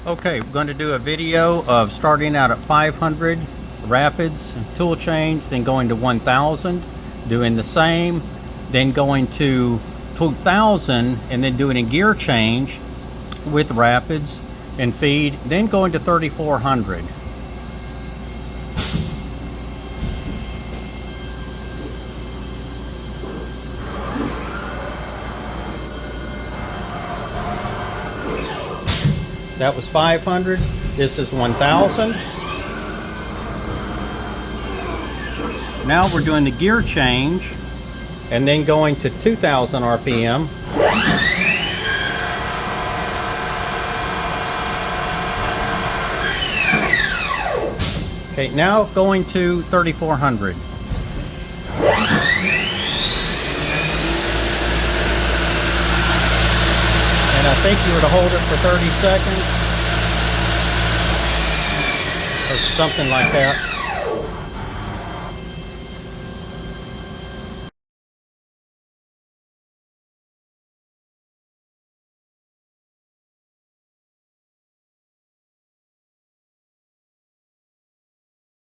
Okay, we're going to do a video of starting out at 500 rapids and tool change, then going to 1000, doing the same, then going to 2000 and then doing a gear change with rapids and feed, then going to 3400. That was 500. This is 1000. Now we're doing the gear change and then going to 2000 RPM. Okay, now going to 3400. And I think you were to hold it for 30 seconds or something like that.